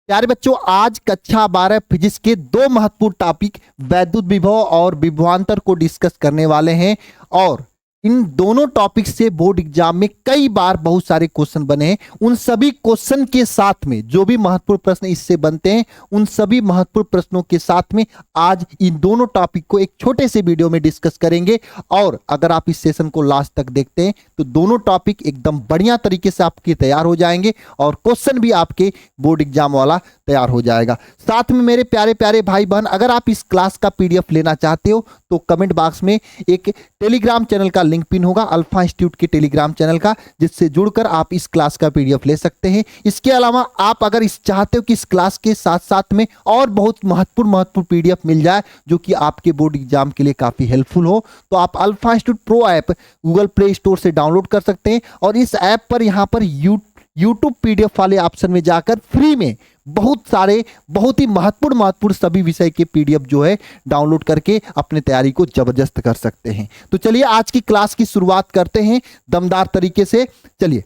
प्यारे बच्चों, आज कक्षा 12 फिजिक्स के दो महत्वपूर्ण टॉपिक वैद्युत विभव और विभवांतर को डिस्कस करने वाले हैं। और इन दोनों टॉपिक से बोर्ड एग्जाम में कई बार बहुत सारे क्वेश्चन बने हैं। उन सभी क्वेश्चन के साथ में जो भी महत्वपूर्ण प्रश्न इससे बनते हैं, उन सभी महत्वपूर्ण प्रश्नों के साथ में आज इन दोनों टॉपिक को एक छोटे से वीडियो में डिस्कस करेंगे। और अगर आप इस सेशन को लास्ट तक देखते हैं तो दोनों टॉपिक एकदम बढ़िया तरीके से आपके तैयार हो जाएंगे और क्वेश्चन भी आपके बोर्ड एग्जाम वाला तैयार हो जाएगा। साथ में मेरे प्यारे प्यारे भाई बहन, अगर आप इस क्लास का पीडीएफ लेना चाहते हो तो कमेंट बॉक्स में एक टेलीग्राम चैनल का लिंक पिन होगा, अल्फा इंस्टीट्यूट के टेलीग्राम चैनल का, जिससे जुड़कर आप इस क्लास का पीडीएफ ले सकते हैं। इसके अलावा आप अगर इस चाहते हो कि इस क्लास के साथ साथ में और बहुत महत्वपूर्ण पीडीएफ मिल जाए जो कि आपके बोर्ड एग्जाम के लिए काफी हेल्पफुल हो, तो आप alpha institute pro app Google play store से डाउनलोड कर सकते हैं। और इस ऐप पर यहाँ पर यूट्यूब पीडीएफ वाले ऑप्शन में जाकर फ्री में बहुत सारे बहुत ही महत्वपूर्ण सभी विषय के पीडीएफ जो है डाउनलोड करके अपने तैयारी को जबरदस्त कर सकते हैं। तो चलिए आज की क्लास की शुरुआत करते हैं दमदार तरीके से। चलिए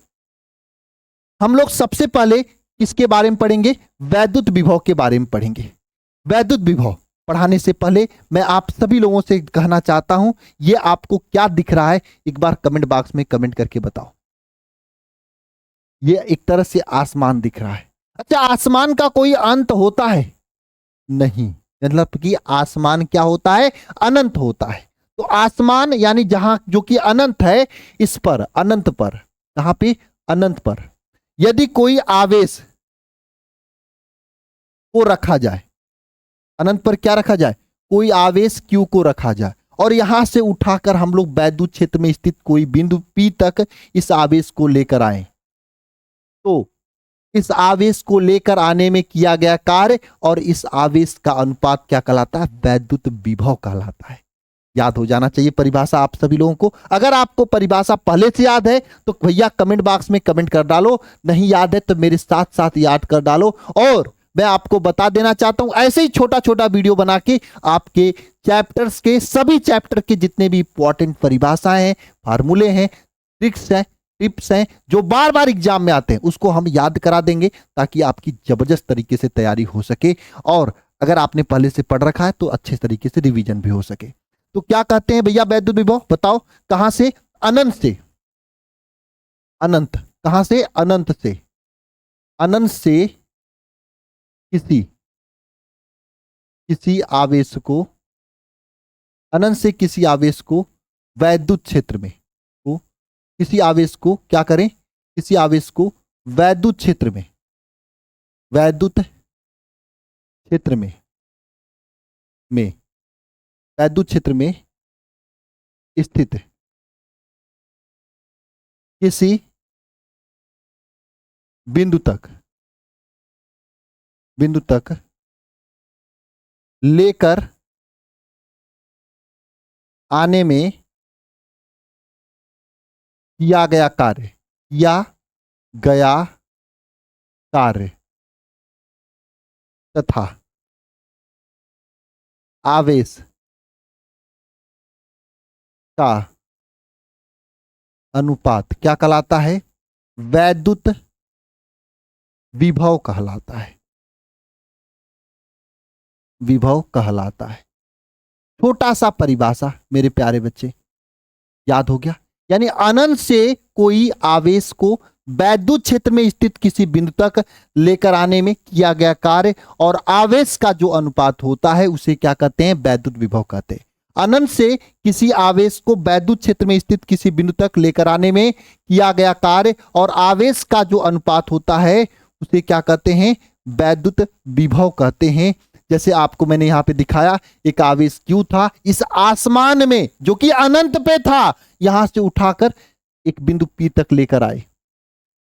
हम लोग सबसे पहले किसके बारे में पढ़ेंगे? वैद्युत विभव के बारे में पढ़ेंगे। वैद्युत विभव पढ़ाने से पहले मैं आप सभी लोगों से कहना चाहता हूं, ये आपको क्या दिख रहा है एक बार कमेंट बॉक्स में कमेंट करके बताओ। ये एक तरह से आसमान दिख रहा है। अच्छा, आसमान का कोई अंत होता है? नहीं, मतलब कि आसमान क्या होता है? अनंत होता है। तो आसमान यानी जहां जो कि अनंत है, इस पर अनंत पर, कहां पे? अनंत पर यदि कोई आवेश को रखा जाए, अनंत पर क्या रखा जाए? कोई आवेश Q को रखा जाए और यहां से उठाकर हम लोग वैद्युत क्षेत्र में स्थित कोई बिंदु P तक इस आवेश को लेकर आए, तो इस आवेश को लेकर आने में किया गया कार्य और इस आवेश का अनुपात क्या कहलाता है? वैद्युत विभव कहलाता है। याद हो जाना चाहिए परिभाषा आप सभी लोगों को। अगर आपको परिभाषा पहले से याद है तो भैया कमेंट बॉक्स में कमेंट कर डालो, नहीं याद है तो मेरे साथ साथ याद कर डालो। और मैं आपको बता देना चाहता हूं, ऐसे ही छोटा छोटा वीडियो बना के आपके चैप्टर्स के सभी चैप्टर के जितने भी इंपॉर्टेंट परिभाषाएं हैं, फार्मूले हैं, ट्रिक्स हैं, टिप्स हैं जो बार बार एग्जाम में आते हैं, उसको हम याद करा देंगे ताकि आपकी जबरदस्त तरीके से तैयारी हो सके। और अगर आपने पहले से पढ़ रखा है तो अच्छे तरीके से रिवीजन भी हो सके। तो क्या कहते हैं भैया वैद्युत विभव? बताओ कहां से? अनंत से अनंत। कहां से? अनंत से। अनंत से किसी आवेश को, अनंत से किसी आवेश को वैद्युत क्षेत्र में, किसी आवेश को क्या करें? किसी आवेश को वैद्युत क्षेत्र में, वैद्युत क्षेत्र में वैद्युत क्षेत्र में स्थित किसी बिंदु तक लेकर आने में किया गया कार्य तथा आवेश का अनुपात क्या कहलाता है? वैद्युत विभव कहलाता है। विभव कहलाता है। छोटा सा परिभाषा मेरे प्यारे बच्चे, याद हो गया? यानी अनंत से कोई आवेश को वैद्युत क्षेत्र में स्थित किसी बिंदु तक लेकर आने में किया गया कार्य और आवेश का जो अनुपात होता है उसे क्या कहते हैं? वैद्युत विभव कहते हैं। अनंत से किसी आवेश को वैद्युत क्षेत्र में स्थित किसी बिंदु तक लेकर आने में किया गया कार्य और आवेश का जो अनुपात होता है उसे क्या कहते हैं? वैद्युत विभव कहते हैं। जैसे आपको मैंने यहां पे दिखाया, एक आवेश Q था इस आसमान में जो कि अनंत पे था, यहां से उठाकर एक बिंदु P तक लेकर आए,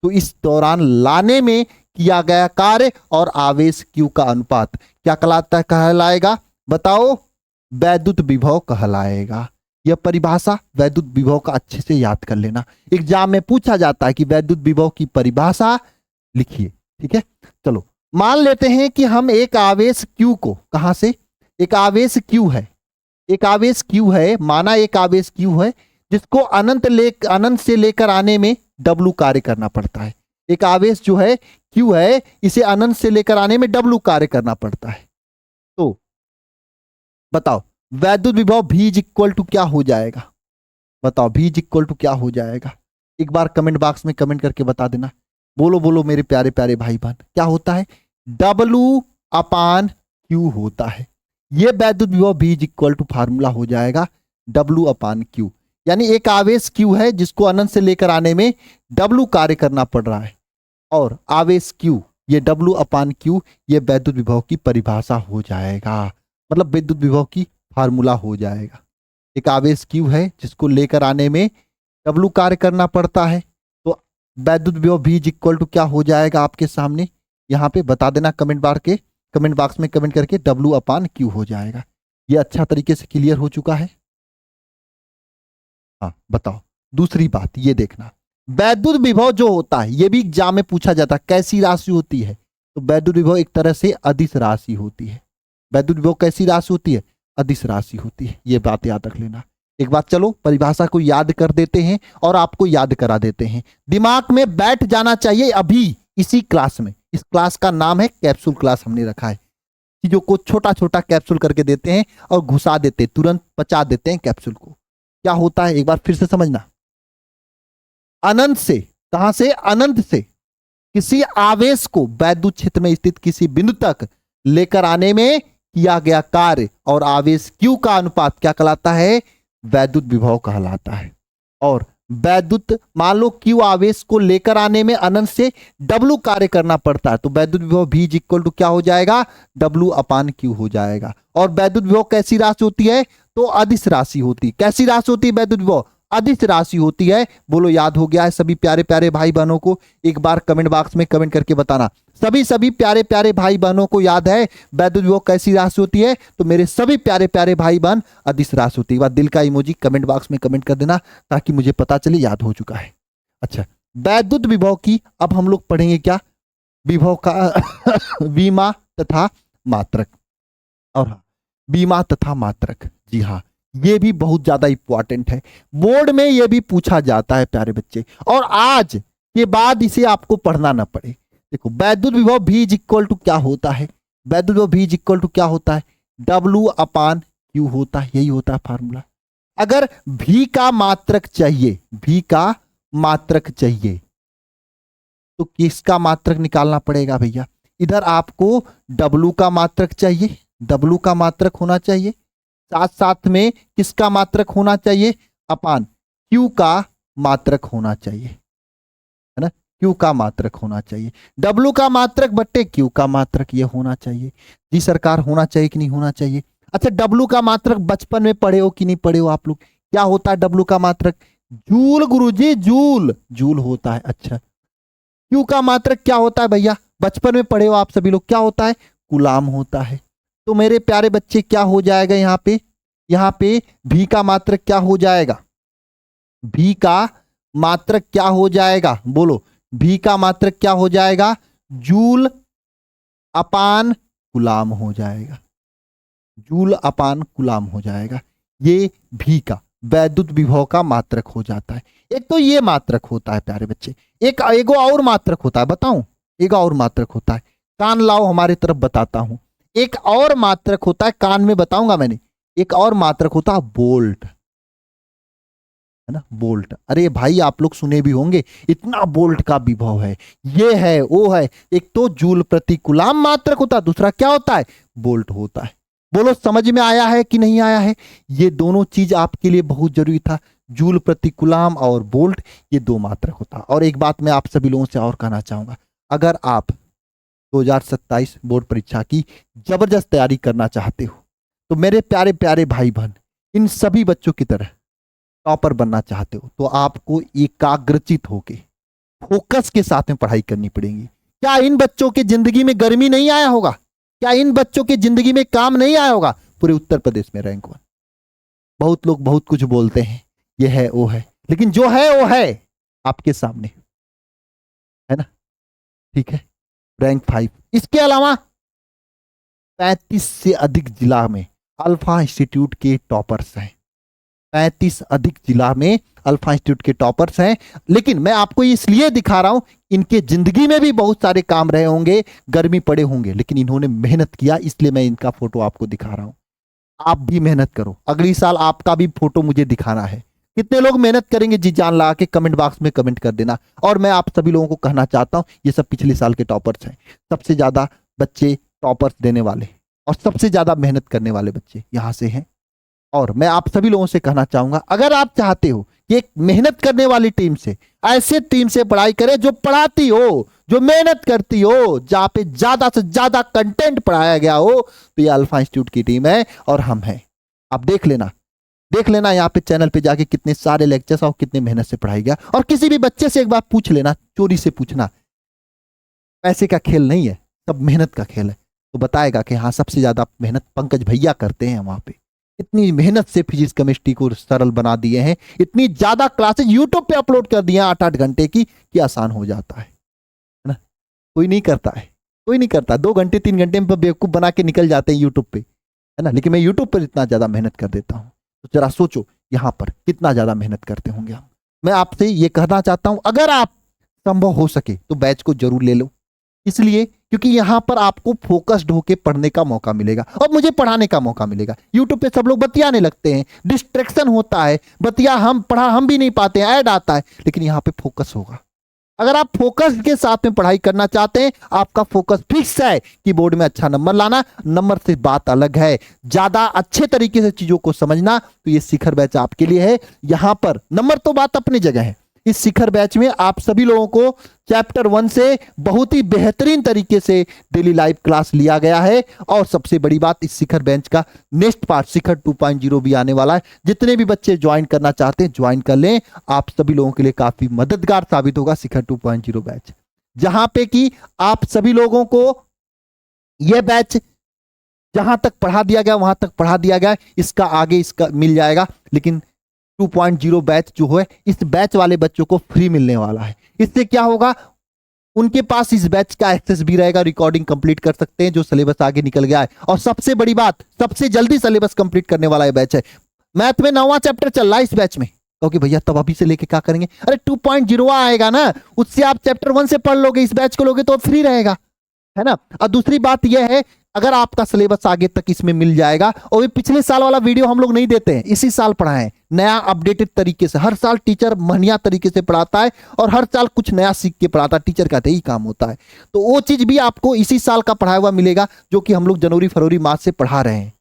तो इस दौरान लाने में किया गया कार्य और आवेश Q का अनुपात क्या कहलाएगा? बताओ, वैद्युत विभव कहलाएगा। यह परिभाषा वैद्युत विभव का अच्छे से याद कर लेना। एग्जाम में पूछा जाता है कि वैद्युत विभव की परिभाषा लिखिए, ठीक है? चलो मान लेते हैं कि हम एक आवेश Q को, कहां से? एक आवेश Q है, एक आवेश Q है, माना एक आवेश Q है जिसको अनंत से लेकर आने में W कार्य करना पड़ता है। एक आवेश जो है Q है, इसे अनंत से लेकर आने में W कार्य करना पड़ता है। तो बताओ वैद्युत विभव V इज इक्वल टू क्या हो जाएगा? बताओ V इज इक्वल टू क्या हो जाएगा? एक बार कमेंट बॉक्स में कमेंट करके बता देना। बोलो बोलो मेरे प्यारे प्यारे भाई बहन, क्या होता है? W अपान Q होता है। ये वैद्युत विभव V is equal to formula हो जाएगा W अपान Q। यानी एक आवेश Q है जिसको अनंत से लेकर आने में W कार्य करना पड़ रहा है, और आवेश Q, ये W अपान Q, ये वैद्युत विभव की परिभाषा हो जाएगा, मतलब विद्युत विभव की फार्मूला हो जाएगा। एक आवेश Q है जिसको लेकर आने में W कार्य करना पड़ता है, तो वैद्युत विभव V इज इक्वल टू क्या हो जाएगा आपके सामने? यहाँ पे बता देना कमेंट बॉक्स में कमेंट करके, W अपान Q हो जाएगा। ये अच्छा तरीके से क्लियर हो चुका है? हाँ बताओ। दूसरी बात ये देखना, वैद्युत विभव जो होता है ये भी एग्जाम में पूछा जाता है, कैसी राशि होती है? तो वैद्युत विभव एक तरह से अदिश राशि होती है। वैद्युत विभव कैसी राशि होती है? अदिश राशि होती है। ये बात याद रख लेना। एक बात, चलो परिभाषा को याद कर देते हैं और आपको याद करा देते हैं। दिमाग में बैठ जाना चाहिए अभी इसी क्लास में। इस क्लास का नाम है कैप्सूल क्लास, हमने रखा है। चीजों को छोटा छोटा कैप्सूल करके देते हैं और घुसा देते हैं, तुरंत पचा देते हैं कैप्सूल को। क्या होता है एक बार फिर से समझना। अनंत से, कहां से? अनंत से किसी आवेश को वैद्युत क्षेत्र में स्थित किसी बिंदु तक लेकर आने में किया गया कार्य और आवेश Q का अनुपात क्या कहलाता है? वैद्युत विभव कहलाता है। और वैद्युत, मान लो Q आवेश को लेकर आने में अनंत से W कार्य करना पड़ता है, तो वैद्युत विभव V इज इक्वल टू क्या हो जाएगा? W अपान Q हो जाएगा। और वैद्युत विभव कैसी राशि होती है? तो अदिश राशि होती है। कैसी राशि होती है वैद्युत विभव? अदिश राशि होती है। बोलो याद हो गया है सभी प्यारे प्यारे भाई बहनों को? एक बार कमेंट बॉक्स में कमेंट करके बताना। सभी प्यारे प्यारे भाई बहनों को याद है वैद्युत विभव कैसी राशि होती है? तो मेरे सभी प्यारे प्यारे भाई बहन, अदिश राशि होती है। बात दिल का इमोजी कमेंट बॉक्स में कमेंट कर देना ताकि मुझे पता चले याद हो चुका है। अच्छा, वैद्युत विभव की अब हम लोग पढ़ेंगे क्या? विभव का विमा तथा मात्रक। और हाँ, विमा तथा मात्रक, जी हाँ, ये भी बहुत ज्यादा इंपॉर्टेंट है। बोर्ड में ये भी पूछा जाता है प्यारे बच्चे, और आज के बाद इसे आपको पढ़ना ना पड़े। देखो वैद्युत विभव V इज इक्वल टू क्या होता है? वैद्युत विभव V इज इक्वल टू क्या होता है? W अपान Q होता है। यही होता है फार्मूला। अगर V का मात्रक चाहिए, V का मात्रक चाहिए, तो किसका मात्रक निकालना पड़ेगा भैया? इधर आपको W का मात्रक चाहिए, W का मात्रक होना चाहिए, साथ साथ में किसका मात्रक होना चाहिए? अपान Q का मात्रक होना चाहिए, है ना? Q का मात्रक होना चाहिए। W का मात्रक बट्टे Q का मात्रक, ये होना चाहिए। जी सरकार, होना चाहिए कि नहीं होना चाहिए? अच्छा, W का मात्रक बचपन में पढ़े हो कि नहीं पढ़े हो आप लोग? क्या होता है W का मात्रक? जूल गुरुजी, जूल, जूल होता है। अच्छा, Q का मात्रक क्या होता है भैया? बचपन में पढ़े हो आप सभी लोग, क्या होता है? कूलाम होता है। तो मेरे प्यारे बच्चे क्या हो जाएगा यहाँ पे? यहाँ पे V का मात्रक क्या हो जाएगा? V का मात्रक क्या हो जाएगा? बोलो, V का मात्रक क्या हो जाएगा? जूल अपान कूलाम हो जाएगा। जूल अपान कूलाम हो जाएगा। ये V का वैद्युत विभव का मात्रक हो जाता है। एक तो ये मात्रक होता है प्यारे बच्चे, एक एगो और मात्रक होता है, बताऊं? एक और मात्रक होता है, कान लाओ हमारी तरफ, बताता हूं। एक और मात्रक होता है, कान में बताऊंगा मैंने। एक और मात्रक होता है बोल्ट, है ना? बोल्ट। अरे भाई आप लोग सुने भी होंगे, इतना बोल्ट का विभव है, ये है वो है। एक तो जूल प्रति कूलाम मात्रक होता है, दूसरा क्या होता है? बोल्ट होता है। बोलो समझ में आया है कि नहीं आया है? ये दोनों चीज आपके लिए बहुत जरूरी था, जूल प्रति कूलाम और बोल्ट, ये दो मात्रक होता है। और एक बात मैं आप सभी लोगों से और कहना चाहूंगा, अगर आप 2027 बोर्ड परीक्षा की जबरदस्त तैयारी करना चाहते हो, तो मेरे प्यारे प्यारे भाई बहन, इन सभी बच्चों की तरह टॉपर बनना चाहते हो, तो आपको एकाग्रचित होके फोकस के साथ में पढ़ाई करनी पड़ेगी। क्या इन बच्चों के जिंदगी में गर्मी नहीं आया होगा? क्या इन बच्चों के जिंदगी में काम नहीं आया होगा? पूरे उत्तर प्रदेश में रैंक 1। बहुत लोग बहुत कुछ बोलते हैं, ये है वो है, लेकिन जो है वो है आपके सामने, है ना? ठीक है, रैंक 5। इसके अलावा 35 से अधिक जिला में अल्फा इंस्टीट्यूट के टॉपर्स हैं। 35 अधिक जिला में अल्फा इंस्टीट्यूट के टॉपर्स हैं। लेकिन मैं आपको इसलिए दिखा रहा हूं, इनके जिंदगी में भी बहुत सारे काम रहे होंगे, गर्मी पड़े होंगे, लेकिन इन्होंने मेहनत किया, इसलिए मैं इनका फोटो आपको दिखा रहा हूं। आप भी मेहनत करो, अगली साल आपका भी फोटो मुझे दिखाना है। कितने लोग मेहनत करेंगे जी जान लगा के कमेंट बॉक्स में कमेंट कर देना। और मैं आप सभी लोगों को कहना चाहता हूं, ये सब पिछले साल के टॉपर्स हैं। सबसे ज्यादा बच्चे टॉपर्स देने वाले और सबसे ज्यादा मेहनत करने वाले बच्चे यहां से हैं। और मैं आप सभी लोगों से कहना चाहूंगा, अगर आप चाहते हो कि एक मेहनत करने वाली टीम से, ऐसे टीम से पढ़ाई करें जो पढ़ाती हो, जो मेहनत करती हो, जहां पे ज्यादा से ज्यादा कंटेंट पढ़ाया गया हो, तो ये अल्फा इंस्टीट्यूट की टीम है और हम हैं। आप देख लेना यहाँ पे चैनल पे जाके कितने सारे लेक्चर्स और कितने मेहनत से पढ़ाई गया। और किसी भी बच्चे से एक बार पूछ लेना, चोरी से पूछना, पैसे का खेल नहीं है, सब मेहनत का खेल है। तो बताएगा कि हाँ सबसे ज्यादा मेहनत पंकज भैया करते हैं वहां पे। इतनी मेहनत से फिजिक्स केमिस्ट्री को सरल बना दिए हैं, इतनी ज्यादा क्लासेस यूट्यूब पे अपलोड कर दिए हैं 8-8 घंटे की, कि आसान हो जाता है ना। कोई नहीं करता है, कोई नहीं करता। 2 घंटे 3 घंटे में बेवकूफ बना के निकल जाते हैं यूट्यूब पे, है ना। लेकिन मैं यूट्यूब पर इतना ज्यादा मेहनत कर देता हूँ, तो जरा सोचो यहाँ पर कितना ज्यादा मेहनत करते होंगे हम। मैं आपसे ये कहना चाहता हूं, अगर आप संभव हो सके तो बैच को जरूर ले लो, इसलिए क्योंकि यहां पर आपको फोकस्ड होकर पढ़ने का मौका मिलेगा और मुझे पढ़ाने का मौका मिलेगा। यूट्यूब पे सब लोग बतियाने लगते हैं, डिस्ट्रैक्शन होता है, हम भी नहीं पाते हैं, ऐड आता है, लेकिन यहां पे फोकस होगा। अगर आप फोकस के साथ में पढ़ाई करना चाहते हैं, आपका फोकस फिक्स है कि बोर्ड में अच्छा नंबर लाना, नंबर से बात अलग है, ज्यादा अच्छे तरीके से चीजों को समझना, तो ये शिखर बैच आपके लिए है। यहां पर नंबर तो बात अपनी जगह है, इस शिखर बैच में आप सभी लोगों को चैप्टर 1 से बहुत ही बेहतरीन तरीके से डेली लाइव क्लास लिया गया है। और सबसे बड़ी बात, इस शिखर बेंच का नेक्स्ट पार्ट शिखर 2.0 भी आने वाला है। जितने भी बच्चे ज्वाइन करना चाहते हैं ज्वाइन कर लें, आप सभी लोगों के लिए काफी मददगार साबित होगा शिखर 2.0 बैच, जहां पे कि आप सभी लोगों को यह बैच जहां तक पढ़ा दिया गया वहां तक पढ़ा दिया गया, इसका आगे इसका मिल जाएगा। लेकिन 2.0 बैच जो है, इस बैच वाले बच्चों को फ्री मिलने वाला है। इससे क्या होगा, उनके पास इस बैच का एक्सेस भी रहेगा, रिकॉर्डिंग कंप्लीट कर सकते हैं जो सिलेबस आगे निकल गया है। और सबसे बड़ी बात, सबसे जल्दी सिलेबस कंप्लीट करने वाला ये बैच है। मैथ में 9वां चैप्टर चल रहा है इस बैच में। क्योंकि भैया तब अभी से लेके क्या करेंगे, अरे 2.0 आएगा ना, उससे आप चैप्टर 1 से पढ़ लोगे, इस बैच को लोगे तो फ्री रहेगा, है ना। और दूसरी बात यह है, अगर आपका सिलेबस आगे तक इसमें मिल जाएगा, और ये पिछले साल वाला वीडियो हम लोग नहीं देते हैं, इसी साल पढ़ाएं नया अपडेटेड तरीके से। हर साल टीचर बढ़िया तरीके से पढ़ाता है और हर साल कुछ नया सीख के पढ़ाता है, टीचर का यही काम होता है। तो वो चीज भी आपको इसी साल का पढ़ाया हुआ मिलेगा, जो कि हम लोग जनवरी फरवरी मार्च से पढ़ा रहे हैं।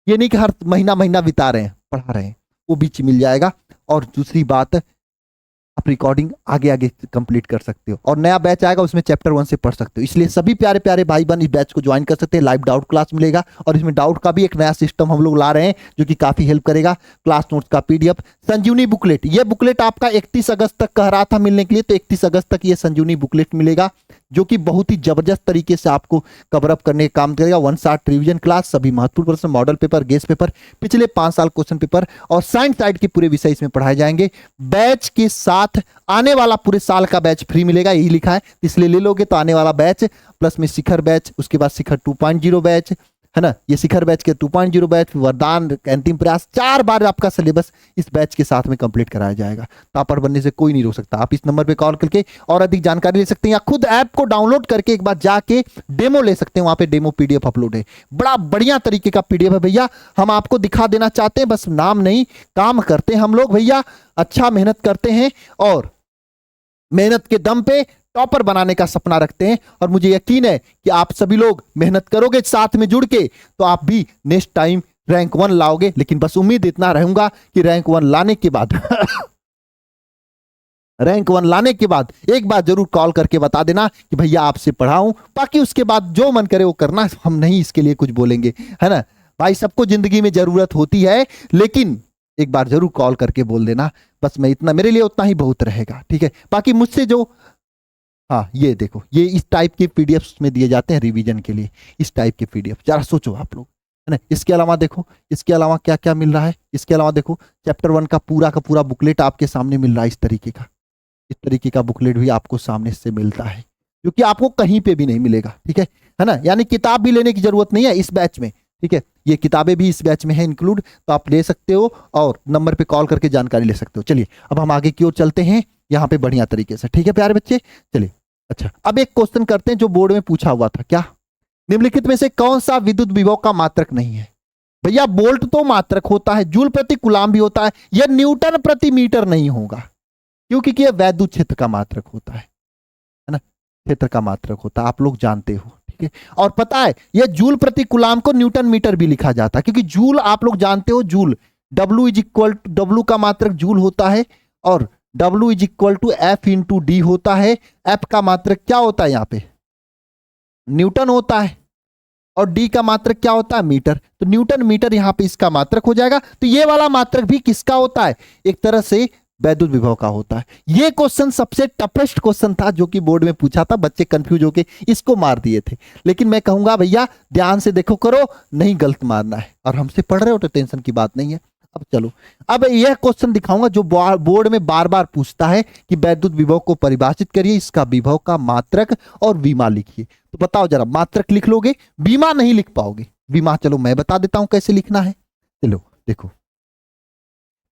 ये नहीं कि हर महीना बिता रहे हैं, पढ़ा रहे हैं, वो बीच मिल जाएगा। और दूसरी बात, आप रिकॉर्डिंग आगे आगे कंप्लीट कर सकते हो, और नया बैच आएगा उसमें चैप्टर 1 से पढ़ सकते हो। इसलिए सभी प्यारे प्यारे भाई बहन इस बैच को ज्वाइन कर सकते हैं। लाइव डाउट क्लास मिलेगा, और इसमें डाउट का भी एक नया सिस्टम हम लोग ला रहे हैं जो कि काफी हेल्प करेगा। क्लास नोट्स का पीडीएफ, संजीवनी बुकलेट, ये बुकलेट आपका 31 अगस्त तक कह रहा था मिलने के लिए, तो 31 अगस्त तक ये संजीवनी बुकलेट मिलेगा, जो कि बहुत ही जबरदस्त तरीके से आपको कवर अप करने का काम करेगा। 1 शॉट रिवीजन क्लास, सभी महत्वपूर्ण प्रश्न, मॉडल पेपर, गेस पेपर, पिछले 5 साल क्वेश्चन पेपर और साइंस साइड के पूरे विषय इसमें पढ़ाए जाएंगे। बैच के साथ आने वाला पूरे साल का बैच फ्री मिलेगा, यही लिखा है, इसलिए ले लोगे तो आने वाला बैच प्लस में शिखर बैच, उसके बाद शिखर 2.0 बैच, है ना। ये शिखर बैच के 2.0 बैच, वरदान, अंतिम प्रयास, 4 बार आपका सिलेबस इस बैच के साथ में कंप्लीट कराया जाएगा। टॉपर बनने से कोई नहीं रोक सकता। आप इस नंबर पे कॉल करके और अधिक जानकारी ले सकते हैं, या खुद ऐप को डाउनलोड करके एक बार जाके डेमो ले सकते हैं। वहां पे डेमो पीडीएफ अपलोड है, बड़ा बढ़िया तरीके का पीडीएफ है भैया। हम आपको दिखा देना चाहते हैं, बस नाम नहीं, काम करते हैं हम लोग भैया, अच्छा मेहनत करते हैं और मेहनत के दम पे टॉपर बनाने का सपना रखते हैं। और मुझे यकीन है कि आप सभी लोग मेहनत करोगे साथ में जुड़ के, तो आप भी नेक्स्ट टाइम रैंक 1 लाओगे। लेकिन बस उम्मीद इतना रहूंगा कि रैंक 1 लाने के बाद रैंक 1 लाने के बाद एक बार जरूर कॉल करके बता देना कि भैया आपसे पढ़ाऊं। बाकी उसके बाद जो मन करे वो करना, हम नहीं इसके लिए कुछ बोलेंगे, है ना भाई। सबको जिंदगी में जरूरत होती है, लेकिन एक बार जरूर कॉल करके बोल देना। बस मैं इतना, मेरे लिए उतना ही बहुत रहेगा, ठीक है। बाकी मुझसे जो, हाँ ये देखो, ये इस टाइप के पीडीएफ में दिए जाते हैं रिवीजन के लिए, इस टाइप के पीडीएफ, जरा सोचो आप लोग, है ना। इसके अलावा देखो, इसके अलावा क्या क्या मिल रहा है। इसके अलावा देखो, चैप्टर 1 का पूरा बुकलेट आपके सामने मिल रहा है। इस तरीके का बुकलेट भी आपको सामने से मिलता है, जो कि आपको कहीं पे भी नहीं मिलेगा, ठीक है ना। यानी किताब भी लेने की जरूरत नहीं है इस बैच में, ठीक है। ये किताबें भी इस बैच में है इंक्लूड, तो आप ले सकते हो और नंबर पे कॉल करके जानकारी ले सकते हो। चलिए अब हम आगे की ओर चलते हैं यहाँ पे बढ़िया तरीके से, ठीक है प्यारे बच्चे। चलिए अच्छा, अब एक क्वेश्चन करते हैं जो बोर्ड में पूछा हुआ था। क्या निम्नलिखित में से कौन सा विद्युत विभव का मात्रक नहीं है? भैया वोल्ट तो मात्रक होता है, जूल प्रति कूलाम भी होता है, यह न्यूटन प्रति मीटर नहीं होगा क्योंकि यह वैद्युत क्षेत्र का मात्रक होता है ना, क्षेत्र का मात्रक होता है, आप लोग जानते हो, ठीक है। और पता है यह जूल प्रति कूलाम को न्यूटन मीटर भी लिखा जाता है क्योंकि जूल आप लोग जानते हो, joule W is equal to, W का मात्रक जूल होता है और W is equal to F into D होता है। एफ का मात्रक क्या होता है यहाँ पे? न्यूटन होता है और डी का मात्रक क्या होता है? मीटर। तो न्यूटन मीटर यहां पे इसका मात्रक हो जाएगा। तो ये वाला मात्रक भी किसका होता है? एक तरह से वैद्युत विभव का होता है। ये क्वेश्चन सबसे टफेस्ट क्वेश्चन था जो कि बोर्ड में पूछा था, बच्चे कंफ्यूज होके इसको मार दिए थे। लेकिन मैं कहूंगा भैया ध्यान से देखो करो, नहीं गलत मारना है, और हमसे पढ़ रहे हो तो टेंशन की बात नहीं है। अब चलो, अब यह क्वेश्चन दिखाऊंगा जो बोर्ड में बार बार पूछता है कि वैद्युत विभव को परिभाषित करिए, इसका विभव का मात्रक और विमा लिखिए। तो बताओ जरा, मात्रक लिख लोगे, विमा नहीं लिख पाओगे। विमा चलो मैं बता देता हूं कैसे लिखना है। चलो देखो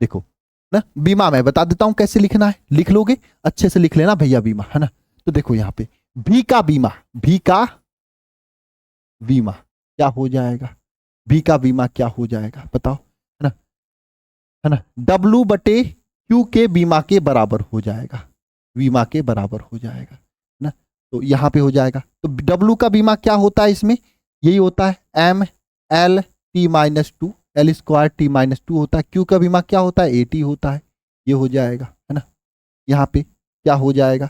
देखो ना, बीमा मैं बता देता हूं कैसे लिखना है, लिख लोगे, अच्छे से लिख लेना भैया बीमा, है ना। तो देखो यहां पे भी का बीमा, भी का बीमा क्या हो जाएगा? भी का बीमा क्या हो जाएगा बताओ, है ना, है ना, डब्लू बटे क्यू के बीमा के बराबर हो जाएगा, बीमा के बराबर हो जाएगा ना। तो यहां पे हो जाएगा। तो डब्लू का बीमा क्या होता है इसमें? यही होता है M L T minus two, L square T minus two होता है। क्यू का बीमा क्या होता है? ए टी होता है। ये हो जाएगा, है ना। यहाँ पे क्या हो जाएगा?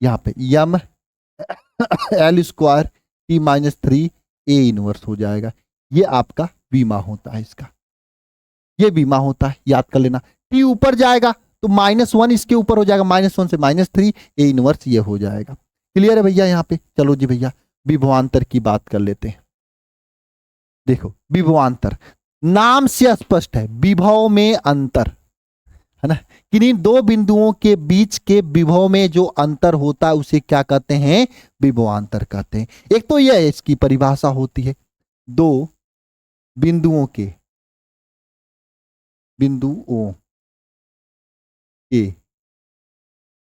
यहाँ पे M L square T minus three A inverse हो जाएगा। ये आपका बीमा होता है इसका, ये बीमा होता है, याद कर लेना। टी ऊपर जाएगा तो -1 इसके ऊपर हो जाएगा, -1 से -3 ए इनवर्स ये हो जाएगा। क्लियर है भैया यहाँ पे? चलो जी भैया विभवांतर की बात कर लेते हैं। देखो विभवांतर नाम से स्पष्ट है, विभव में अंतर, है ना। किन्हीं दो बिंदुओं के बीच के विभव में जो अंतर होता है उसे क्या कहते हैं? विभवांतर कहते हैं। एक तो यह इसकी परिभाषा होती है, दो बिंदुओं के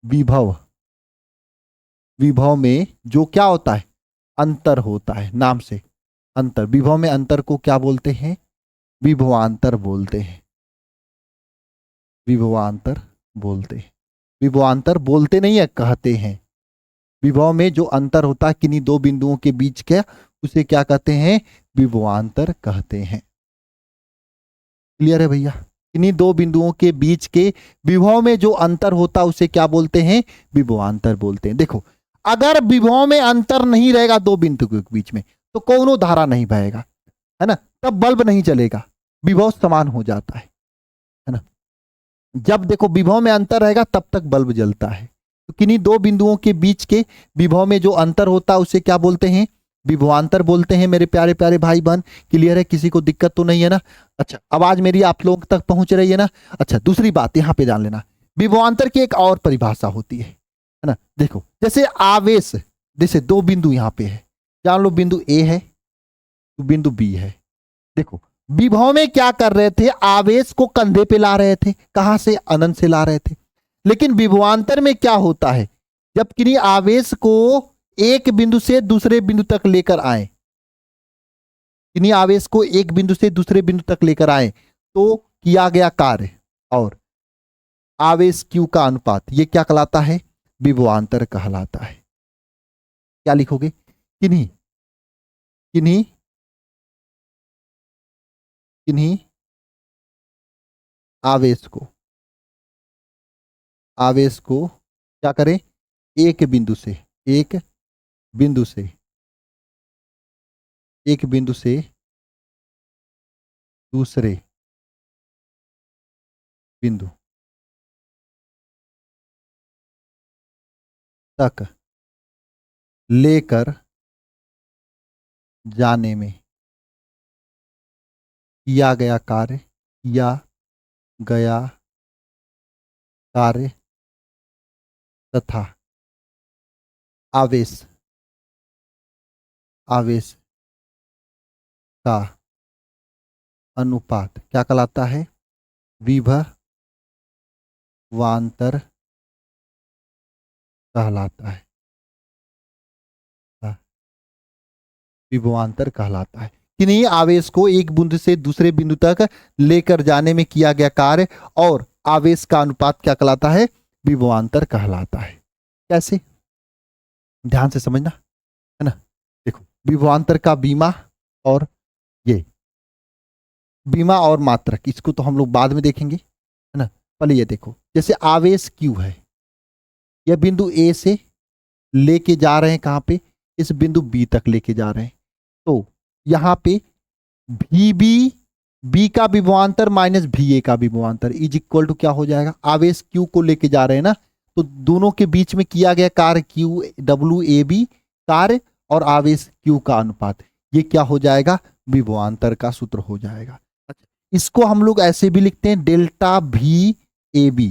विभव, विभव में जो क्या होता है? अंतर होता है, नाम से अंतर। विभव में अंतर को क्या बोलते हैं? विभवांतर बोलते हैं, विभवांतर बोलते हैं। विभवांतर बोलते नहीं है, कहते हैं। विभव में जो अंतर होता है किन्हीं दो बिंदुओं के बीच के, उसे क्या कहते हैं? विभवांतर कहते हैं। क्लियर है भैया? किन्हीं दो बिंदुओं के बीच के विभव में जो अंतर होता है उसे क्या बोलते हैं? विभवांतर बोलते हैं। देखो अगर विभव में अंतर नहीं रहेगा दो बिंदु के बीच में तो कोनो धारा नहीं बहेगा, है ना, तब बल्ब नहीं चलेगा, विभव समान हो जाता है ना। जब देखो विभव में अंतर रहेगा तब तक बल्ब जलता है। तो किन्हीं दो बिंदुओं के बीच के विभव में जो अंतर होता है उसे क्या बोलते हैं? विभवांतर बोलते हैं मेरे प्यारे प्यारे भाई बहन। क्लियर है? किसी को दिक्कत तो नहीं है ना? अच्छा आवाज मेरी आप लोगों तक पहुंच रही है ना? अच्छा दूसरी बात यहाँ पे जान लेना, विभवांतर की एक और परिभाषा होती है ना। देखो जैसे आवेश, जैसे दो बिंदु यहाँ पे है, जान लो बिंदु ए है, बिंदु बी है। देखो विभव में क्या कर रहे थे? आवेश को कंधे पे ला रहे थे, कहां से? अनंत से ला रहे थे। लेकिन विभवांतर में क्या होता है? जब किन्हीं आवेश को एक बिंदु से दूसरे बिंदु तक लेकर आए, किन्हीं आवेश को एक बिंदु से दूसरे बिंदु तक लेकर आए तो किया गया कार्य और आवेश क्यू का अनुपात, ये क्या कहलाता है? विभवांतर कहलाता है। क्या लिखोगे? किन्हीं किन्हीं किन्हीं आवेश को, आवेश को क्या करें? एक बिंदु से, एक बिंदु से, एक बिंदु से दूसरे बिंदु तक लेकर जाने में किया गया कार्य, किया गया कार्य तथा आवेश, आवेश का अनुपात क्या कहलाता है? विभवांतर कहलाता है। विभवांतर कहलाता है कि नहीं, आवेश को एक बिंदु से दूसरे बिंदु तक लेकर जाने में किया गया कार्य और आवेश का अनुपात क्या कहलाता है? विभवांतर कहलाता है। कैसे? ध्यान से समझना है ना। देखो, विभवांतर का बीमा और ये बीमा और मात्रक, इसको तो हम लोग बाद में देखेंगे, है ना। पहले ये देखो, जैसे आवेश Q है, यह बिंदु A से लेके जा रहे हैं कहां पे? इस बिंदु B तक लेके जा रहे हैं। तो यहां पे B का विभवांतर माइनस VA का विभवांतर इज इक्वल टू क्या हो जाएगा? आवेश Q को लेके जा रहे हैं ना, तो दोनों के बीच में किया गया कार्य QWAB कार्य और आवेश Q का अनुपात, ये क्या हो जाएगा? विभवांतर का सूत्र हो जाएगा। इसको हम लोग ऐसे भी लिखते हैं, delta VAB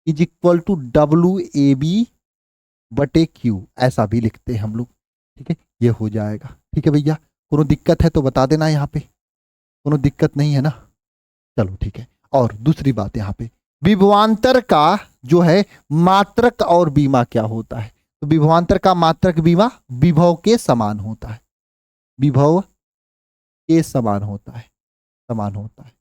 is equal to WAB बटे Q, ऐसा भी लिखते हैं हम लोग। ठीक है, ये हो जाएगा। ठीक है भैया, कोनो दिक्कत है तो बता देना, यहाँ पे कोनो दिक्कत नहीं है ना। चलो ठीक है। और दूसरी बात, यहाँ पे विभवांतर का जो है मात्रक और बीमा क्या होता है? तो विभवांतर का मात्रक बीमा विभव के समान होता है, विभव के समान होता है, समान होता है।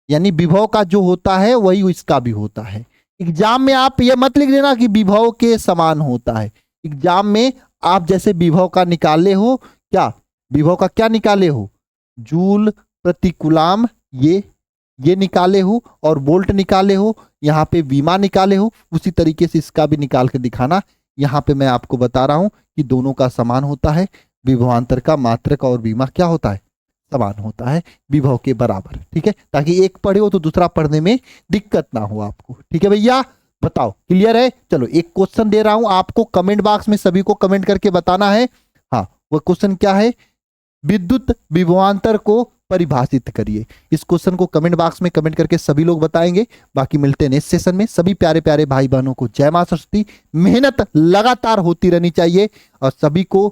यानी विभव का जो होता है वही इसका भी होता है। एग्जाम में आप ये मत लिख देना कि विभव के समान होता है। एग्जाम में आप जैसे विभव का निकाले हो, क्या विभव का क्या निकाले हो? जूल प्रति कूलाम, ये निकाले हो और वोल्ट निकाले हो, यहाँ पे बीमा निकाले हो, उसी तरीके से इसका भी निकाल के दिखाना। यहाँ पे मैं आपको बता रहा हूं कि दोनों का समान होता है। विभवांतर का मात्रक और बीमा क्या होता है? समान होता है, विभव के बराबर। ठीक है, ताकि एक पढ़े हो तो दूसरा पढ़ने में दिक्कत ना हो आपको। ठीक है भैया, बताओ क्लियर है? चलो एक क्वेश्चन दे रहा हूं आपको, कमेंट बॉक्स में सभी को कमेंट करके बताना है। हाँ, वो क्वेश्चन क्या है? विद्युत विभवांतर को परिभाषित करिए। इस क्वेश्चन को कमेंट बॉक्स में कमेंट करके सभी लोग बताएंगे। बाकी मिलते हैं नेक्स्ट सेशन में। सभी प्यारे प्यारे भाई बहनों को जय मां सरस्वती। मेहनत लगातार होती रहनी चाहिए और सभी को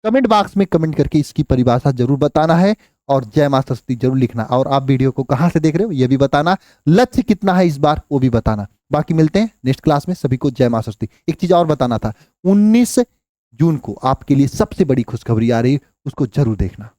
कमेंट बॉक्स में कमेंट करके इसकी परिभाषा जरूर बताना है और जय मां सरस्वती जरूर लिखना। और आप वीडियो को कहां से देख रहे हो ये भी बताना, लक्ष्य कितना है इस बार वो भी बताना। बाकी मिलते हैं नेक्स्ट क्लास में, सभी को जय मां सरस्वती। एक चीज और बताना था, 19 जून को आपके लिए सबसे बड़ी खुशखबरी आ रही है, उसको जरूर देखना।